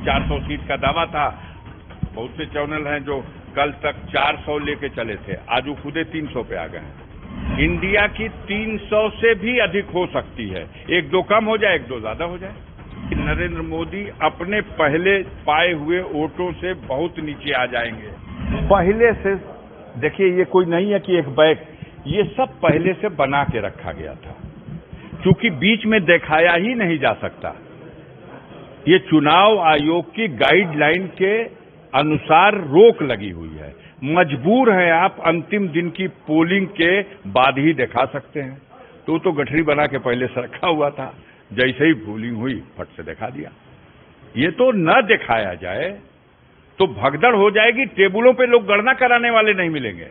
400 seat का दावा था। बहुत से चैनल हैं जो कल तक 400 लेके चले थे, आज वो खुदे 300 पे आ गए हैं। इंडिया की 300 से भी अधिक हो सकती है, एक दो कम हो जाए, एक दो ज्यादा हो जाए। नरेंद्र मोदी अपने पहले पाए हुए वोटों से बहुत नीचे आ जाएंगे। पहले से देखिए, ये कोई नहीं है कि एक बैग, ये सब पहले से बना के रखा गया था, क्योंकि बीच में दिखाया ही नहीं जा सकता। ये चुनाव आयोग की गाइडलाइन के अनुसार रोक लगी हुई है। मजबूर हैं आप, अंतिम दिन की पोलिंग के बाद ही दिखा सकते हैं। तो गठरी बना के पहले से रखा हुआ था, जैसे ही पोलिंग हुई फट से दिखा दिया। ये तो न दिखाया जाए तो भगदड़ हो जाएगी, टेबलों पे लोग गणना कराने वाले नहीं मिलेंगे।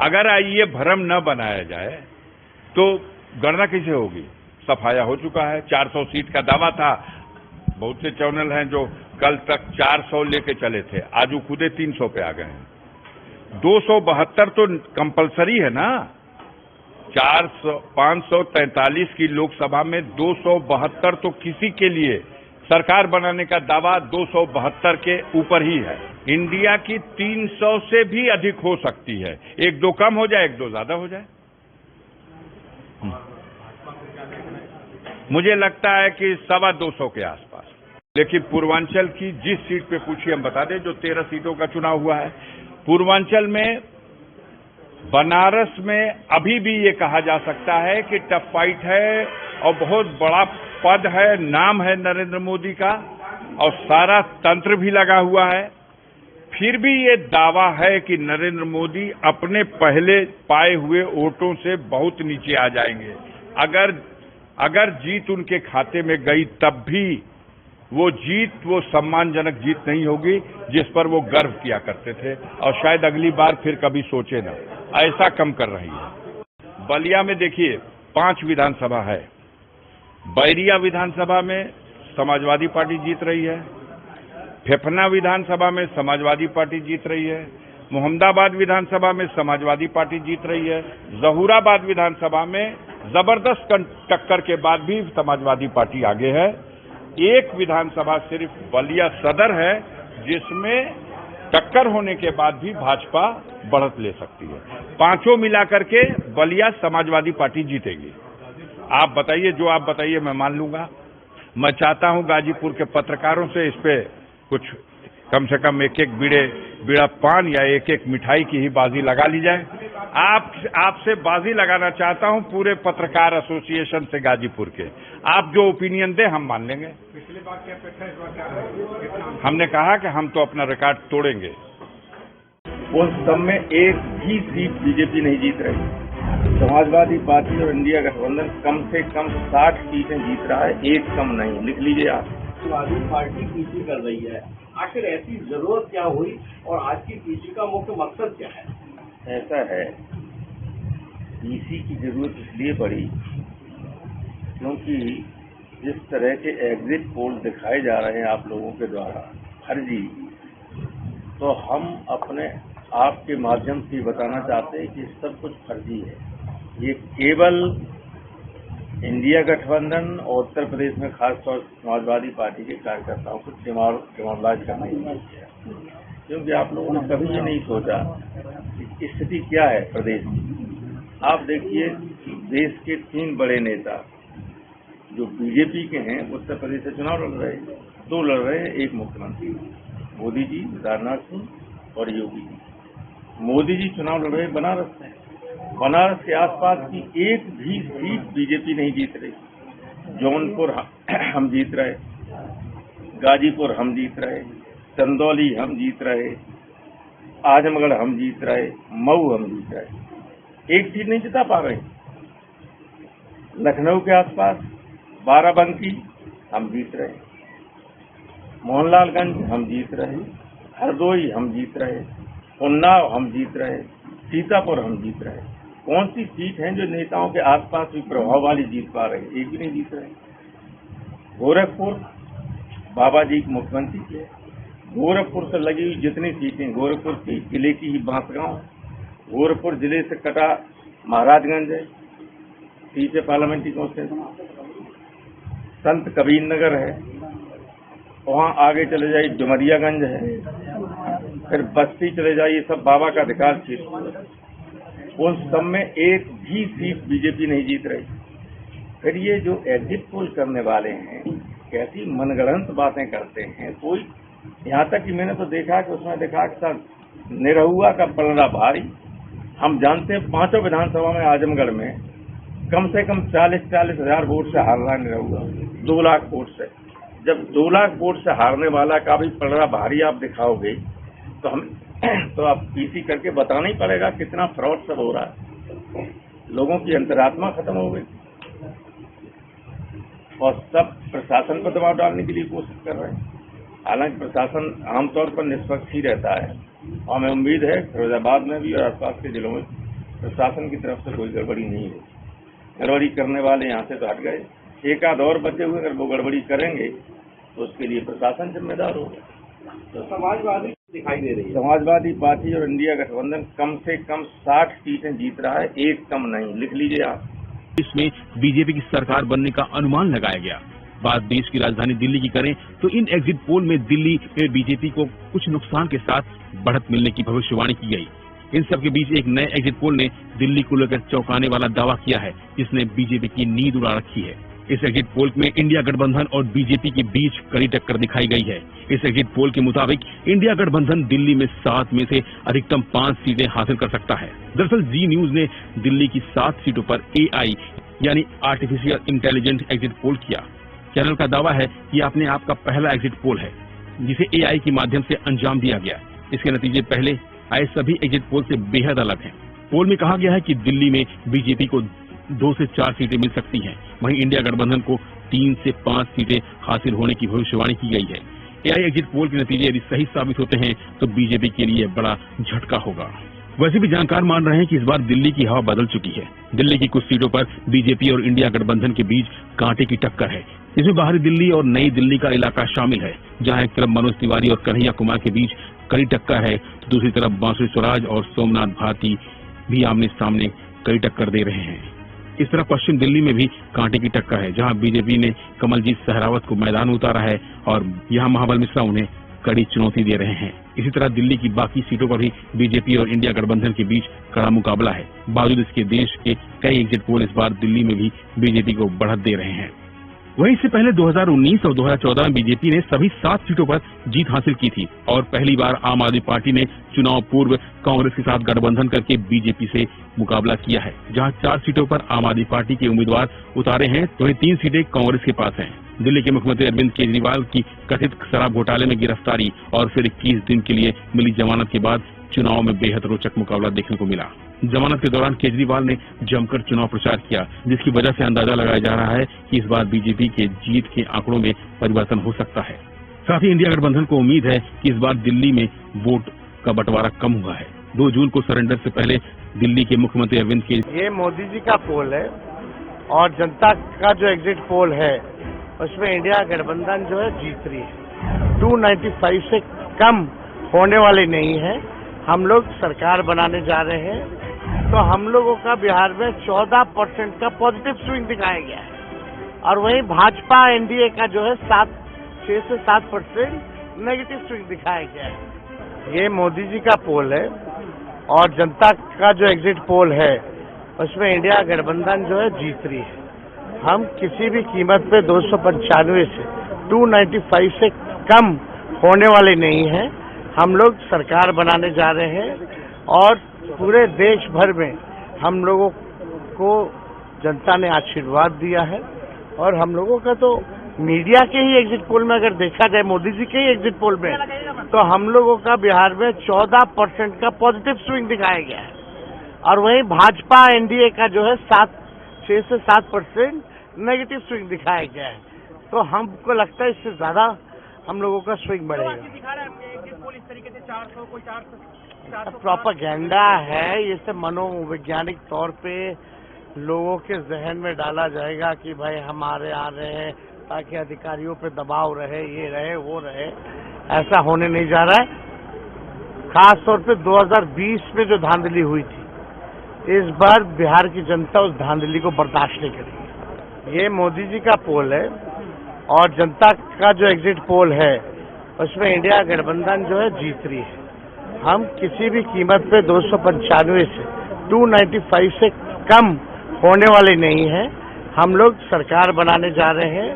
अगर ये भ्रम न बनाया जाए तो गणना कैसे होगी? सफाया हो चुका है, 400 सीट का दावा था। बहुत से चैनल हैं जो कल तक 400 लेके चले थे, आज वो खुदे 300 पे आ गए हैं। 272 तो कंपलसरी है ना। 543 की लोकसभा में 272 तो किसी के लिए सरकार बनाने का दावा 272 के ऊपर ही है। इंडिया की 300 से भी अधिक हो सकती है, एक दो कम हो जाए, एक दो ज्यादा हो जाए। मुझे लगता है कि 225 के आसपास। लेकिन पूर्वांचल की जिस सीट पे पूछी हम बता दें, जो 13 सीटों का चुनाव हुआ है पूर्वांचल में, बनारस में अभी भी ये कहा जा सकता है कि टफ फाइट है और बहुत बड़ा पद है, नाम है नरेंद्र मोदी का और सारा तंत्र भी लगा हुआ है। फिर भी ये दावा है कि नरेंद्र मोदी अपने पहले पाए हुए वोटों से बहुत नीचे आ जाएंगे। अगर जीत उनके खाते में गई तब भी वो सम्मानजनक जीत नहीं होगी जिस पर वो गर्व किया करते थे, और शायद अगली बार फिर कभी सोचे ना। ऐसा कम कर रही है। बलिया में देखिए 5 विधानसभा है। बैरिया विधानसभा में समाजवादी पार्टी जीत रही है, फेफना विधानसभा में समाजवादी पार्टी जीत रही है, मोहम्मदाबाद विधानसभा में समाजवादी पार्टी जीत रही है, जहूराबाद विधानसभा में जबरदस्त टक्कर के बाद भी समाजवादी पार्टी आगे है। एक विधानसभा सिर्फ बलिया सदर है जिसमें टक्कर होने के बाद भी भाजपा बढ़त ले सकती है। पांचों मिलाकर के बलिया समाजवादी पार्टी जीतेगी। आप बताइए, जो आप बताइए मैं मान लूंगा। मैं चाहता हूं गाजीपुर के पत्रकारों से इस पे कुछ कम से कम एक बीड़ा पान या एक मिठाई की ही बाजी लगा ली जाए। आपसे बाजी लगाना चाहता हूं पूरे पत्रकार एसोसिएशन से गाजीपुर के। आप जो ओपिनियन दे हम मान लेंगे। पिछली बार की अपेक्षा हमने कहा कि हम तो अपना रिकॉर्ड तोड़ेंगे। उस सब में एक भी सीट बीजेपी नहीं जीत रही। समाजवादी पार्टी और इंडिया गठबंधन कम से कम 60 सीटें जीत रहा है, एक कम नहीं। लिख लीजिए आप। समाजवादी पार्टी पीछे कर रही है, आखिर ऐसी जरूरत क्या हुई और आज की पीछे का मुख्य मकसद क्या है? ऐसा है, पीसी की जरूरत इसलिए पड़ी क्योंकि जिस तरह के एग्जिट पोल दिखाए जा रहे हैं आप लोगों के द्वारा फर्जी, तो हम अपने आपके माध्यम से बताना चाहते हैं कि सब कुछ फर्जी है। ये केवल इंडिया गठबंधन और उत्तर प्रदेश में खासतौर से समाजवादी पार्टी के कार्यकर्ताओं को दिमागबाज करना ही है, क्योंकि आप लोगों ने कभी भी नहीं सोचा कि स्थिति क्या है प्रदेश की। आप देखिए, देश के 3 बड़े नेता जो बीजेपी के हैं उत्तर प्रदेश से चुनाव लड़ रहे हैं। 2 लड़ रहे हैं, एक मुख्यमंत्री मोदी जी, राजनाथ सिंह और योगी जी। मोदी जी चुनाव लड़ रहे हैं बनारस से। बनारस के आसपास की एक भी सीट बीजेपी नहीं जीत रही। जौनपुर हम जीत रहे, गाजीपुर हम जीत रहे, चंदौली हम जीत रहे, आजमगढ़ हम जीत रहे, मऊ हम जीत रहे, एक सीट नहीं जिता पा रहे। लखनऊ के आसपास बाराबंकी हम जीत रहे, मोहनलालगंज हम जीत रहे, हरदोई हम जीत रहे, उन्नाव हम जीत रहे, सीतापुर हम जीत रहे। कौन सी सीट है जो नेताओं के आसपास भी प्रभाव वाली जीत पा रहे? एक भी नहीं जीत रहे। गोरखपुर बाबा जी मुख्यमंत्री के, गोरखपुर से लगी हुई जितनी सीटें, गोरखपुर की जिले की ही बांसगांव, गोरखपुर जिले से कटा महाराजगंज है, सीट है पार्लियामेंट्री काउंसिल, संत कबीर नगर है, वहाँ आगे चले जाइए डुमरियागंज है, फिर बस्ती चले जाइए, सब बाबा का अधिकार क्षेत्र, उन सब में एक भी सीट बीजेपी नहीं जीत रही। फिर ये जो एग्जिट पोल करने वाले हैं कैसी मनगढ़ंत बातें करते हैं। कोई यहाँ तक कि मैंने तो देखा कि उसमें देखा कि सर निरहुआ का पलड़ा भारी। हम जानते हैं 5 विधानसभा में आजमगढ़ में कम से कम 40-40 हजार वोट से हार रहा निरहुआ, 2 लाख वोट से। जब 2 लाख वोट से हारने वाला का भी पलड़ा भारी आप दिखाओगे तो हम तो आप पीसी करके बताना ही पड़ेगा कितना फ्रॉड सब हो रहा है। लोगों की अंतरात्मा खत्म हो गई और सब प्रशासन पर दबाव डालने के लिए कोशिश कर रहे हैं। हालांकि प्रशासन आमतौर पर निष्पक्ष ही रहता है और हमें उम्मीद है फिरोजाबाद में भी और आसपास के जिलों में प्रशासन की तरफ से कोई गड़बड़ी नहीं होगी। गड़बड़ी करने वाले यहाँ से तो हट गए, एक आध और बचे हुए अगर वो गड़बड़ी करेंगे तो उसके लिए प्रशासन जिम्मेदार होगा। तो समाजवादी दिखाई दे रही है, समाजवादी पार्टी और इंडिया गठबंधन कम से कम 60 सीटें जीत रहा है, एक कम नहीं, लिख लीजिए आप। इसमें बीजेपी की सरकार बनने का अनुमान लगाया गया। बात देश की राजधानी दिल्ली की करें तो इन एग्जिट पोल में दिल्ली में बीजेपी को कुछ नुकसान के साथ बढ़त मिलने की भविष्यवाणी की गई। इन सब के बीच एक नए एग्जिट पोल ने दिल्ली को लेकर चौंकाने वाला दावा किया है, जिसने बीजेपी की नींद उड़ा रखी है। इस एग्जिट पोल में इंडिया गठबंधन और बीजेपी के बीच कड़ी टक्कर दिखाई गई है। इस एग्जिट पोल के मुताबिक इंडिया गठबंधन दिल्ली में 7 में से अधिकतम 5 सीटें हासिल कर सकता है। दरअसल जी न्यूज ने दिल्ली की 7 सीटों पर AI यानी आर्टिफिशियल इंटेलिजेंट एग्जिट पोल किया। चैनल का दावा है कि अपने आप का पहला एग्जिट पोल है जिसे AI के माध्यम से अंजाम दिया गया। इसके नतीजे पहले आए सभी एग्जिट पोल से बेहद अलग हैं। पोल में कहा गया है कि दिल्ली में बीजेपी को 2 से 4 सीटें मिल सकती हैं, वहीं इंडिया गठबंधन को 3 से 5 सीटें हासिल होने की भविष्यवाणी की गई है। AI एग्जिट पोल के नतीजे यदि सही साबित होते हैं तो बीजेपी के लिए बड़ा झटका होगा। वैसे भी जानकार मान रहे हैं कि इस बार दिल्ली की हवा बदल चुकी है। दिल्ली की कुछ सीटों पर बीजेपी और इंडिया गठबंधन के बीच कांटे की टक्कर है। इसमें बाहरी दिल्ली और नई दिल्ली का इलाका शामिल है, जहां एक तरफ मनोज तिवारी और कन्हैया कुमार के बीच कड़ी टक्कर है तो दूसरी तरफ बांसुरी स्वराज और सोमनाथ भारती भी आमने सामने कड़ी टक्कर दे रहे हैं। इस तरह पश्चिम दिल्ली में भी कांटे की टक्कर है, जहां बीजेपी ने कमलजीत सहरावत को मैदान में उतारा है और यहां महाबल मिश्रा उन्हें कड़ी चुनौती दे रहे हैं। इसी तरह दिल्ली की बाकी सीटों पर भी बीजेपी और इंडिया गठबंधन के बीच कड़ा मुकाबला है। बावजूद इसके देश के कई एग्जिट पोल इस बार दिल्ली में भी बीजेपी को बढ़त दे रहे हैं। वहीं इससे पहले 2019 और 2014 में बीजेपी ने सभी 7 सीटों पर जीत हासिल की थी और पहली बार आम आदमी पार्टी ने चुनाव पूर्व कांग्रेस के साथ गठबंधन करके बीजेपी से मुकाबला किया है, जहां 4 सीटों पर आम आदमी पार्टी के उम्मीदवार उतारे हैं तो वहीं 3 सीटें कांग्रेस के पास हैं। दिल्ली के मुख्यमंत्री अरविंद केजरीवाल की कथित शराब घोटाले में गिरफ्तारी और फिर 21 दिन के लिए मिली जमानत के बाद चुनाव में बेहद रोचक मुकाबला देखने को मिला। जमानत के दौरान केजरीवाल ने जमकर चुनाव प्रचार किया, जिसकी वजह से अंदाजा लगाया जा रहा है कि इस बार बीजेपी के जीत के आंकड़ों में परिवर्तन हो सकता है। साथ ही इंडिया गठबंधन को उम्मीद है कि इस बार दिल्ली में वोट का बंटवारा कम हुआ है। 2 जून को सरेंडर से पहले दिल्ली के मुख्यमंत्री अरविंद केजरीवाल ये मोदी जी का पोल है और जनता का जो एग्जिट पोल है उसमें इंडिया गठबंधन जो है जीत रही है। 295 से कम होने वाली नहीं है। हम लोग सरकार बनाने जा रहे हैं तो हम लोगों का बिहार में 14% का पॉजिटिव स्विंग दिखाया गया है और वहीं भाजपा एनडीए का जो है 6 से 7% नेगेटिव स्विंग दिखाया गया है। ये मोदी जी का पोल है और जनता का जो एग्जिट पोल है उसमें इंडिया गठबंधन जो है जीत रही है। हम किसी भी कीमत पे 295 से 295 से कम होने वाले नहीं है। हम लोग सरकार बनाने जा रहे हैं और पूरे देश भर में हम लोगों को जनता ने आशीर्वाद दिया है और हम लोगों का तो मीडिया के ही एग्जिट पोल में अगर देखा जाए, मोदी जी के ही एग्जिट पोल में, तो हम लोगों का बिहार में 14% का पॉजिटिव स्विंग दिखाया गया है और वहीं भाजपा एनडीए का जो है 6 से 7% नेगेटिव स्विंग दिखाया गया है। तो हमको लगता है इससे ज्यादा हम लोगों का स्विंग बढ़ेगा। प्रोपेगेंडा है, ये सब मनोवैज्ञानिक तौर पे लोगों के जहन में डाला जाएगा कि भाई हमारे आ रहे हैं ताकि अधिकारियों पे दबाव रहे, ये रहे वो रहे। ऐसा होने नहीं जा रहा है। खास तौर पे 2020 में जो धांधली हुई थी, इस बार बिहार की जनता उस धांधली को बर्दाश्त नहीं करेगी। ये मोदी जी का पोल है और जनता का जो एग्जिट पोल है उसमें इंडिया गठबंधन जो है जीत रही है। हम किसी भी कीमत पे 295 से 295 से कम होने वाले नहीं हैं। हम लोग सरकार बनाने जा रहे हैं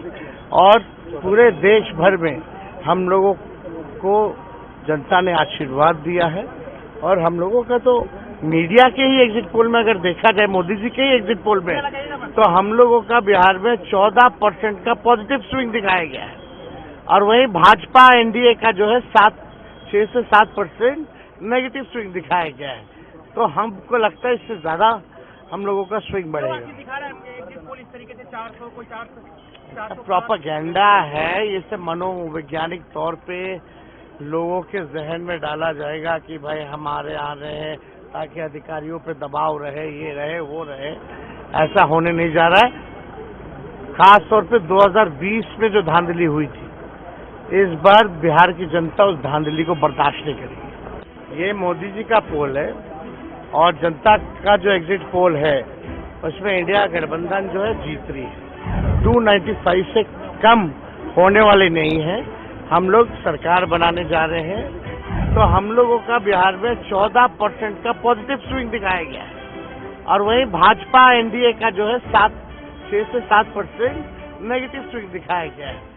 और पूरे देश भर में हम लोगों को जनता ने आशीर्वाद दिया है और हम लोगों का तो मीडिया के ही एग्जिट पोल में अगर देखा जाए, मोदी जी के ही एग्जिट पोल में, तो हम लोगों का बिहार में 14% का पॉजिटिव स्विंग दिखाया गया है और वहीं भाजपा एनडीए का जो है 6 से 7% नेगेटिव स्विंग दिखाया गया है। तो हमको लगता है इससे ज्यादा हम लोगों का स्विंग बढ़ेगा। प्रोपेगेंडा है, ये सब मनोवैज्ञानिक तौर पे लोगों के जहन में डाला जाएगा कि भाई हमारे आ रहे हैं ताकि अधिकारियों पे दबाव रहे, ये रहे वो रहे। ऐसा होने नहीं जा रहा है। खास तौर पे 2020 में जो धांधली हुई थी, इस बार बिहार की जनता उस धांधली को बर्दाश्त नहीं करेगी। ये मोदी जी का पोल है और जनता का जो एग्जिट पोल है उसमें इंडिया गठबंधन जो है जीत रही है। 295 से कम होने वाले नहीं हैं। हम लोग सरकार बनाने जा रहे हैं तो हम लोगों का बिहार में 14% का पॉजिटिव स्विंग दिखाया गया है और वहीं भाजपा एनडीए का जो है 6 से 7% नेगेटिव स्विंग दिखाया गया है।